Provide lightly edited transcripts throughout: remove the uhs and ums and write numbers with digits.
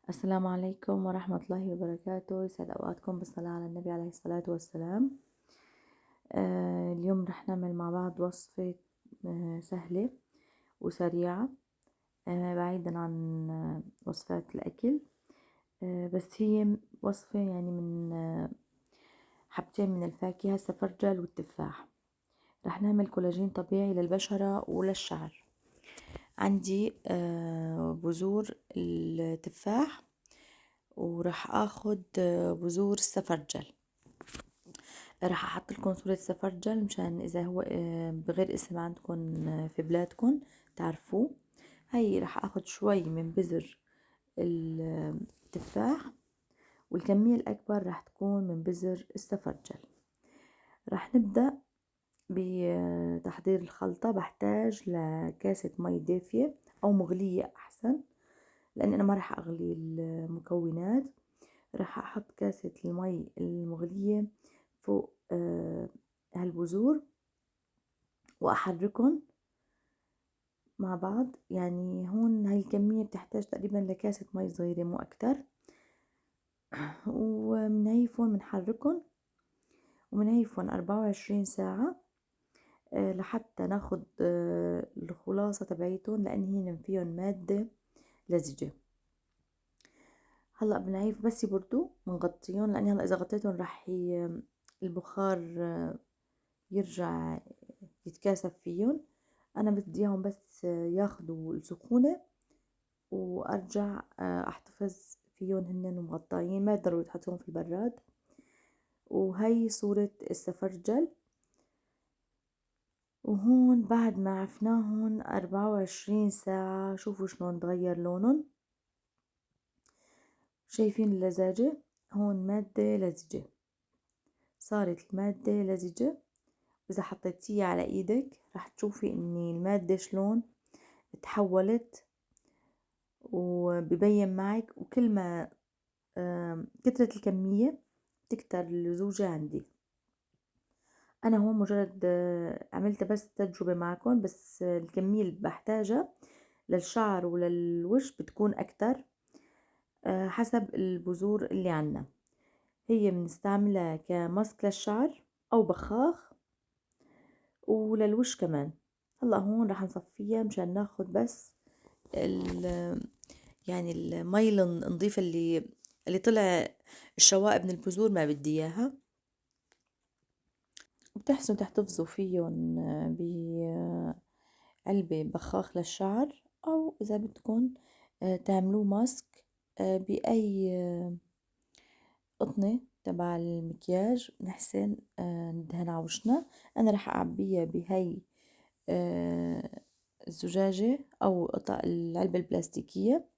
السلام عليكم ورحمة الله وبركاته. يسعد أوقاتكم بالصلاة على النبي عليه الصلاة والسلام. اليوم رح نعمل مع بعض وصفة سهلة وسريعة، بعيدا عن وصفات الأكل. بس هي وصفة يعني من حبتين من الفاكهة، السفرجل والتفاح. رح نعمل كولاجين طبيعي للبشرة وللشعر. عندي بذور التفاح، وراح اخد بذور السفرجل. راح احط لكم صورة سفرجل مشان اذا هو بغير اسم عندكم في بلادكم تعرفوه. هاي راح اخد شوي من بذر التفاح، والكمية الاكبر راح تكون من بذر السفرجل. راح نبدأ بتحضير الخلطة. بحتاج لكاسة مي دافية او مغلية احسن، لان انا ما راح اغلي المكونات. راح احط كاسة المي المغلية فوق هالبذور واحركهم مع بعض. يعني هون هاي الكمية بتحتاج تقريبا لكاسة مي صغيرة مو اكتر. ومنعيفهم منحركهم ومنعيفهم 24 ساعة لحتى ناخد الخلاصة تبعيتهم، لان هن فيهم مادة لزجة. هلا بنعيف بس يبردوا بنغطيهم، لاني هلا اذا غطيتهم راح البخار يرجع يتكاثف فيهم. انا بدي اياهم بس ياخدوا السخونة وارجع احتفظ فيهم هن مغطاين، ما ضروري تحطيهم في البراد. وهي صورة السفرجل. وهون بعد ما عفناهن 24 ساعة شوفوا شلون تغير لونهم. شايفين اللزاجة؟ هون مادة لزجة، صارت المادة لزجة. إذا حطيتيها على إيدك راح تشوفي إن المادة شلون تحولت وببين معك. وكل ما كترة الكمية تكتر اللزوجة عندي. أنا هون مجرد عملت بس تجربة معكم، بس الكمية اللي بحتاجها للشعر وللوجه بتكون أكتر حسب البذور اللي عنا. هي بنستعملها كماسك للشعر أو بخاخ وللوش كمان. هلا هون رح نصفيها مشان ناخد بس يعني المي النظيفة اللي طلع الشوائب من البذور ما بدي اياها. بتحسنوا تحتفظوا فيهم بعلبة بخاخ للشعر، او اذا بدكم تعملوه ماسك بأي قطنة تبع المكياج نحسن ندهن على وشنا. انا رح اعبيها بهي الزجاجة او العلبة البلاستيكية.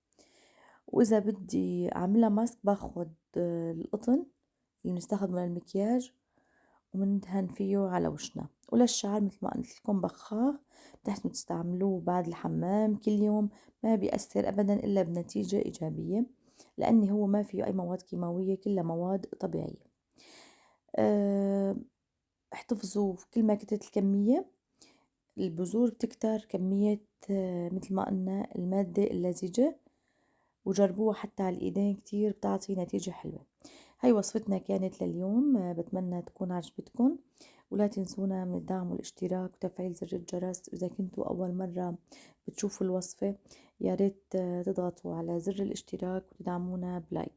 واذا بدي اعملها ماسك باخد القطن اللي بنستخدمه للمكياج ومندهن فيه على وشنا. وللشعر مثل ما قلت لكم بخاخ، بتحسنوا تستعملوه بعد الحمام كل يوم، ما بيأثر ابدا الا بنتيجة ايجابية، لاني هو ما فيه اي مواد كيماوية، كلها مواد طبيعية. احتفظوا كل ما كترت الكمية البذور بتكتر كمية مثل ما قلنا المادة اللزجة. وجربوها حتى على الايدين كتير بتعطي نتيجة حلوة. هاي وصفتنا كانت لليوم، بتمنى تكون عجبتكم. ولا تنسونا من الدعم والاشتراك وتفعيل زر الجرس. إذا كنتوا أول مرة بتشوفوا الوصفة يا ريت تضغطوا على زر الاشتراك وتدعمونا بلايك.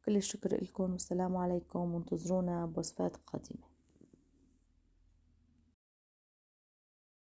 وكل الشكر لكم، والسلام عليكم، وانتظرونا بوصفات قادمة.